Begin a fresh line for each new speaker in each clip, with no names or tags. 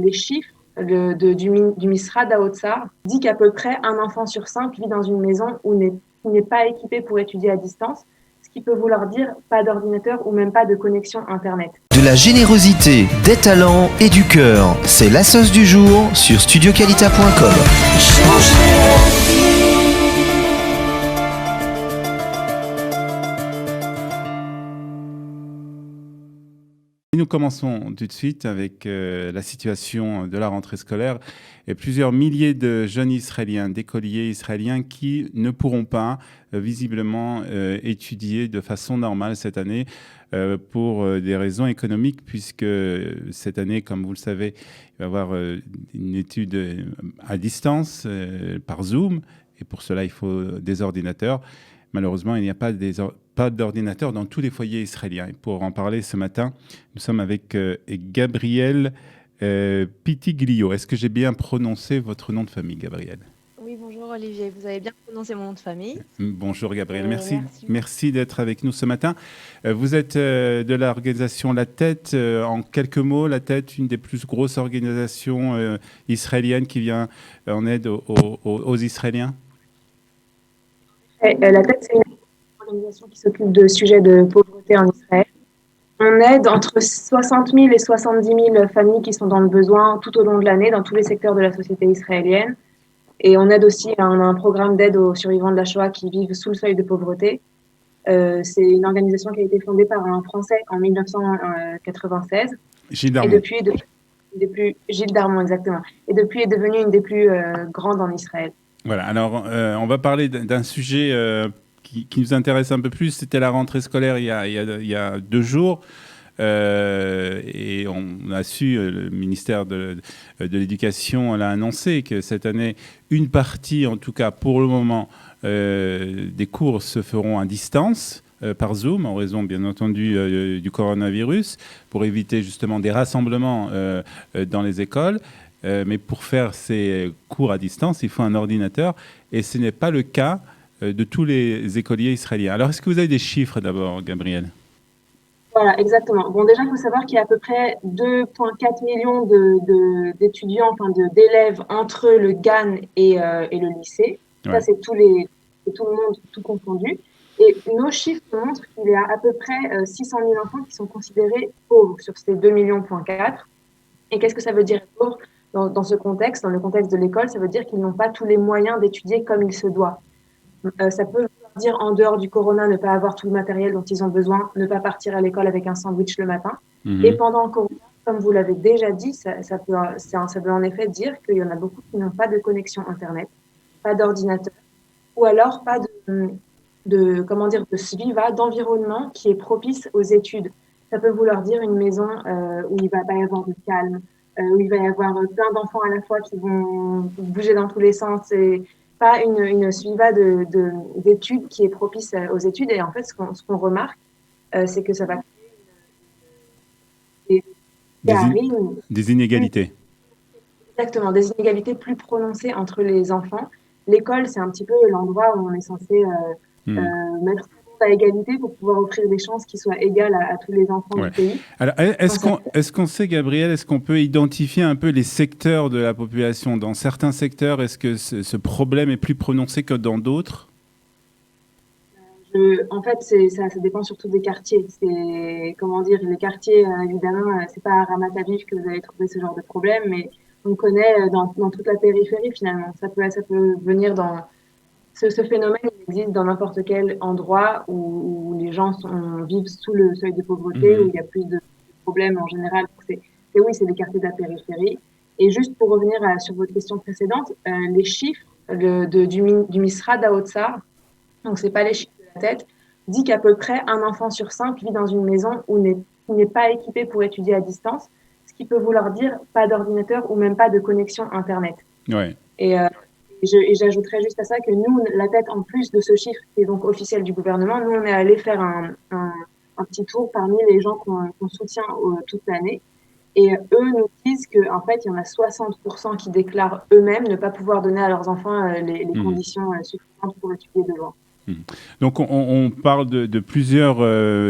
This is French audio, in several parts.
Les chiffres du Misra d'Aotsar dit qu'à peu près un enfant sur 5 vit dans une maison qui n'est pas équipée pour étudier à distance, ce qui peut vouloir dire pas d'ordinateur ou même pas de connexion Internet.
De la générosité, des talents et du cœur, c'est la sauce du jour sur studioqualita.com.
Nous commençons tout de suite avec la situation de la rentrée scolaire et plusieurs milliers de jeunes Israéliens, d'écoliers israéliens qui ne pourront pas visiblement étudier de façon normale cette année pour des raisons économiques, puisque cette année, comme vous le savez, il va y avoir une étude à distance par Zoom, et pour cela il faut des ordinateurs. Malheureusement, il n'y a pas d'ordinateur dans tous les foyers israéliens. Et pour en parler ce matin, nous sommes avec Gabriel Pitiglio. Est-ce que j'ai bien prononcé votre nom de famille, Gabriel ?
Oui, bonjour Olivier, vous avez bien prononcé mon nom de famille.
Bonjour Gabriel,
Merci.
Merci d'être avec nous ce matin. Vous êtes de l'organisation La Tête. En quelques mots, La Tête, une des plus grosses organisations israéliennes qui vient en aide aux Israéliens.
La Tête, c'est une organisation qui s'occupe de sujets de pauvreté en Israël. On aide entre 60 000 et 70 000 familles qui sont dans le besoin tout au long de l'année, dans tous les secteurs de la société israélienne. Et on aide aussi, on a un programme d'aide aux survivants de la Shoah qui vivent sous le seuil de pauvreté. C'est une organisation qui a été fondée par un Français en 1996.
Gilles Darmon.
Et depuis Gilles Darmon, exactement. Et depuis est devenue une des plus grandes en Israël.
Voilà, alors on va parler d'un sujet qui nous intéresse un peu plus. C'était la rentrée scolaire il y a 2 jours. Et on a su, le ministère de l'Éducation l'a annoncé, que cette année, une partie, en tout cas pour le moment, des cours se feront à distance par Zoom, en raison bien entendu du coronavirus, pour éviter justement des rassemblements dans les écoles. Mais pour faire ces cours à distance, il faut un ordinateur, et ce n'est pas le cas de tous les écoliers israéliens. Alors, est-ce que vous avez des chiffres d'abord, Gabriel ?
Voilà, exactement. Bon, déjà, il faut savoir qu'il y a à peu près 2,4 millions d'étudiants, enfin d'élèves entre le GAN et le lycée. Ouais. Ça, c'est tout le monde, tout confondu. Et nos chiffres montrent qu'il y a à peu près 600 000 enfants qui sont considérés pauvres sur ces 2,4 millions. Et qu'est-ce que ça veut dire pauvre dans ce contexte, dans le contexte de l'école? Ça veut dire qu'ils n'ont pas tous les moyens d'étudier comme il se doit. Ça peut dire, en dehors du corona, ne pas avoir tout le matériel dont ils ont besoin, ne pas partir à l'école avec un sandwich le matin. Et pendant le corona, comme vous l'avez déjà dit, ça peut en effet dire qu'il y en a beaucoup qui n'ont pas de connexion Internet, pas d'ordinateur, ou alors pas de sviva, d'environnement qui est propice aux études. Ça peut vouloir dire une maison où il va pas y avoir de calme, où il va y avoir plein d'enfants à la fois qui vont bouger dans tous les sens, et pas une suiva d'études qui est propice aux études. Et en fait, ce qu'on remarque, c'est que ça va créer
des inégalités.
Exactement, des inégalités plus prononcées entre les enfants. L'école, c'est un petit peu l'endroit où on est censé mettre à égalité pour pouvoir offrir des chances qui soient égales à tous les enfants du pays.
Alors, est-ce qu'on sait, Gabriel, est-ce qu'on peut identifier un peu les secteurs de la population? Dans certains secteurs, est-ce que ce problème est plus prononcé que dans d'autres?
En fait, ça dépend surtout des quartiers. Les quartiers, évidemment, c'est pas à Ramat Aviv que vous allez trouver ce genre de problème, mais on connaît dans toute la périphérie, finalement. Ça peut venir dans... Ce phénomène existe dans n'importe quel endroit où les gens vivent sous le seuil de pauvreté, où il y a plus de problèmes en général. C'est les quartiers de la périphérie. Et juste pour revenir sur votre question précédente, les chiffres du Misra d'Aotsar, donc c'est pas les chiffres de la tête, dit qu'à peu près un enfant sur 5 vit dans une maison qui n'est pas équipée pour étudier à distance, ce qui peut vouloir dire pas d'ordinateur ou même pas de connexion Internet.
Ouais.
Et j'ajouterais juste à ça que nous, La Tête, en plus de ce chiffre qui est donc officiel du gouvernement, nous, on est allé faire un petit tour parmi les gens qu'on soutient toute l'année. Et eux nous disent qu'en fait, il y en a 60% qui déclarent eux-mêmes ne pas pouvoir donner à leurs enfants les conditions suffisantes pour étudier de loin.
Donc on parle de plusieurs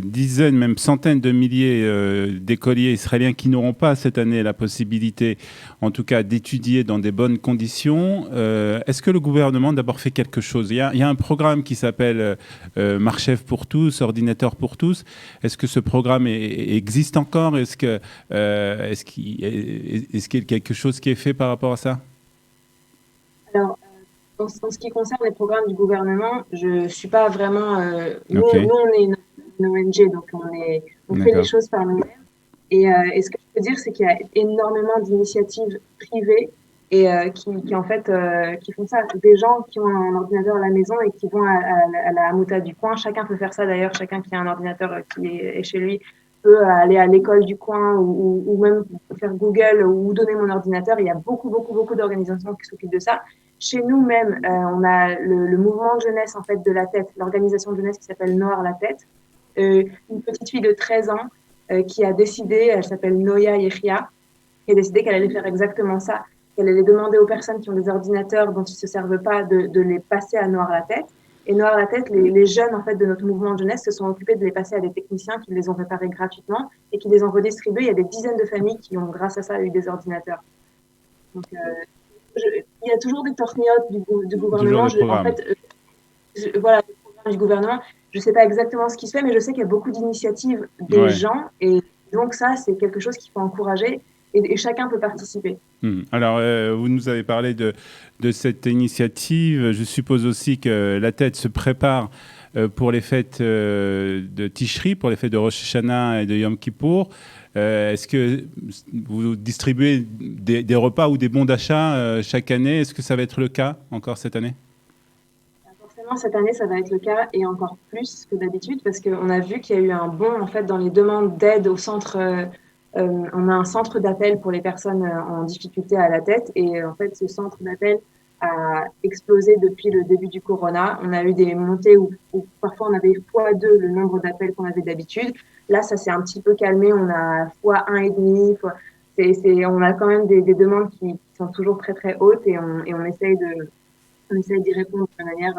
dizaines, même centaines de milliers d'écoliers israéliens qui n'auront pas cette année la possibilité, en tout cas, d'étudier dans des bonnes conditions. Est-ce que le gouvernement d'abord fait quelque chose? Il y a un programme qui s'appelle Marchef pour tous, ordinateur pour tous. Est-ce que ce programme existe encore? Est-ce qu'il y a quelque chose qui est fait par rapport à ça?
Alors, en ce qui concerne les programmes du gouvernement, je suis pas vraiment. Nous,
Ok,
on est une ONG, donc on fait les
d'accord.
choses par nous-mêmes. Et ce que je peux dire, c'est qu'il y a énormément d'initiatives privées qui en fait qui font ça. Des gens qui ont un ordinateur à la maison et qui vont à la Hamouta du coin. Chacun peut faire ça d'ailleurs. Chacun qui a un ordinateur qui est chez lui peut aller à l'école du coin ou même faire Google ou donner mon ordinateur. Il y a beaucoup, beaucoup, beaucoup d'organisations qui s'occupent de ça. Chez nous même, on a le mouvement de jeunesse en fait de la tête, l'organisation de jeunesse qui s'appelle Noir la tête. Une petite fille de 13 ans qui a décidé, elle s'appelle Noya Yehia, qui a décidé qu'elle allait faire exactement ça, qu'elle allait demander aux personnes qui ont des ordinateurs dont ils ne se servent pas de les passer à Noir la tête. Et Noir la tête, les jeunes en fait de notre mouvement de jeunesse se sont occupés de les passer à des techniciens qui les ont réparés gratuitement et qui les ont redistribués. Il y a des dizaines de familles qui ont, grâce à ça, eu des ordinateurs. Donc, il y a toujours des torgnottes du
Toujours
gouvernement.
des
En
programmes.
fait, voilà, le programme du gouvernement, je ne sais pas exactement ce qui se fait, mais je sais qu'il y a beaucoup d'initiatives des
Ouais.
gens. Et donc, ça, c'est quelque chose qu'il faut encourager et chacun peut participer.
Alors, vous nous avez parlé de cette initiative. Je suppose aussi que la tête se prépare pour les fêtes de Tishri, pour les fêtes de Rosh Hashanah et de Yom Kippour. Est-ce que vous distribuez des repas ou des bons d'achat chaque année? Est-ce que ça va être le cas encore cette année?
Forcément, cette année, ça va être le cas et encore plus que d'habitude parce qu'on a vu qu'il y a eu un bond en fait dans les demandes d'aide au centre. On a un centre d'appel pour les personnes en difficulté à la tête et en fait, ce centre d'appel a explosé depuis le début du corona. On a eu des montées où parfois on avait fois deux le nombre d'appels qu'on avait d'habitude. Là, ça s'est un petit peu calmé. On a fois un et demi. On a quand même des demandes qui sont toujours très très hautes et on essaye d'y répondre de la manière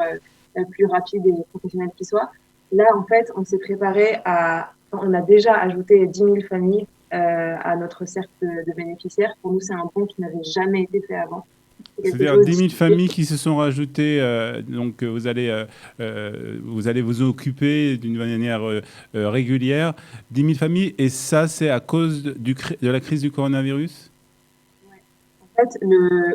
la plus rapide et professionnelle qui soit. Là, en fait, on s'est préparé on a déjà ajouté 10 000 familles à notre cercle de bénéficiaires. Pour nous, c'est un bond qui n'avait jamais été fait avant. C'est quelque
C'est-à-dire
chose
10 000 familles qui se sont rajoutées, donc vous allez vous occuper d'une manière régulière. 10 000 familles, et ça, c'est à cause de la crise du coronavirus?
en fait,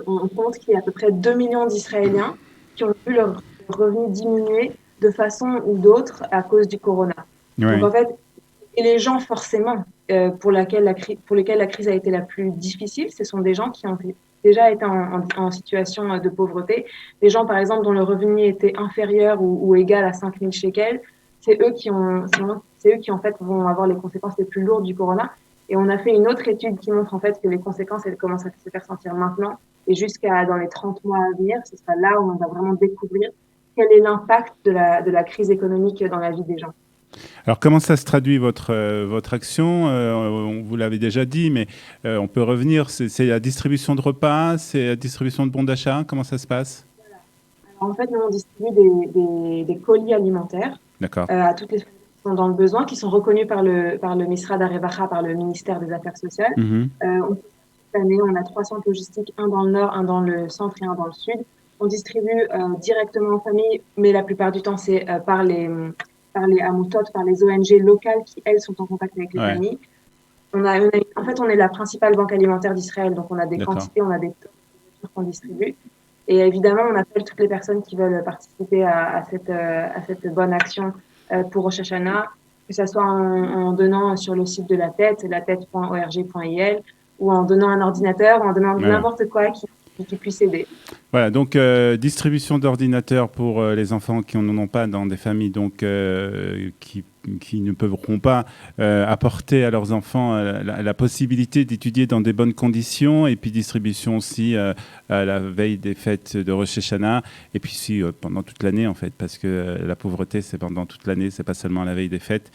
on compte qu'il y a à peu près 2 millions d'Israéliens qui ont vu leurs revenus diminuer de façon ou d'autre à cause du corona. Donc,
Oui,
en fait, et les gens, forcément, pour lesquels la crise a été la plus difficile, ce sont des gens qui ont déjà été en situation de pauvreté. Des gens, par exemple, dont le revenu était inférieur ou égal à 5 000 shekels. C'est eux qui, en fait, vont avoir les conséquences les plus lourdes du corona. Et on a fait une autre étude qui montre, en fait, que les conséquences, elles commencent à se faire sentir maintenant. Et jusqu'à dans les 30 mois à venir, ce sera là où on va vraiment découvrir quel est l'impact de la crise économique dans la vie des gens.
alors, comment ça se traduit votre action? Vous l'avez déjà dit, mais on peut revenir. C'est la distribution de repas, c'est la distribution de bons d'achat. Comment ça se passe?
En fait, nous, on distribue des colis alimentaires
D'accord.
à toutes les familles qui sont dans le besoin, qui sont reconnus par le Misrad Harevacha, par le ministère des Affaires sociales.
Mhm.
Cette année, on a 3 centres logistiques, un dans le nord, un dans le centre et un dans le sud. On distribue directement aux familles, mais la plupart du temps, c'est par les Hamoutot, par les ONG locales qui, elles, sont en contact avec les
Ouais,
familles. En fait, on est la principale banque alimentaire d'Israël, donc on a des
d'accord.
quantités, on a des tonnes qu'on distribue. Et évidemment, on appelle toutes les personnes qui veulent participer à cette bonne action pour Rosh Hashanah, que ce soit en donnant sur le site de la tête, latête.org.il, ou en donnant un ordinateur, ou en donnant
Ouais.
n'importe quoi qui puisse aider.
Voilà, donc distribution d'ordinateurs pour les enfants qui n'en ont pas dans des familles donc, qui ne pourront pas apporter à leurs enfants la possibilité d'étudier dans des bonnes conditions, et puis distribution aussi à la veille des fêtes de Rosh Hashanah, et puis si, pendant toute l'année en fait, parce que la pauvreté c'est pendant toute l'année, c'est pas seulement à la veille des fêtes.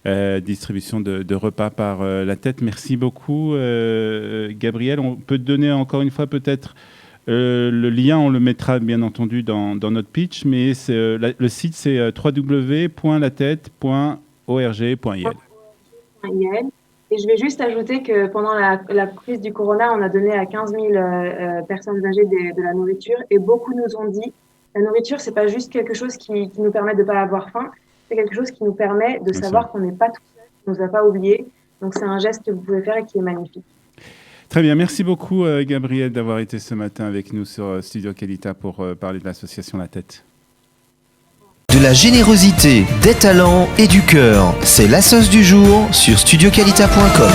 Distribution de repas par la tête. Merci beaucoup, Gabriel. On peut donner encore une fois peut-être Le lien, on le mettra bien entendu dans notre pitch, mais le site, c'est www.latête.org.il.
Et je vais juste ajouter que pendant la crise du corona, on a donné à 15 000 personnes âgées de la nourriture et beaucoup nous ont dit la nourriture, c'est pas juste quelque chose qui nous permet de ne pas avoir faim, c'est quelque chose qui nous permet de savoir qu'on n'est pas tout seul, qu'on ne nous a pas oubliés. Donc c'est un geste que vous pouvez faire et qui est magnifique.
Très bien, merci beaucoup Gabrielle d'avoir été ce matin avec nous sur Studio Qualita pour parler de l'association La Tête.
De la générosité, des talents et du cœur, c'est la sauce du jour sur studioqualita.com.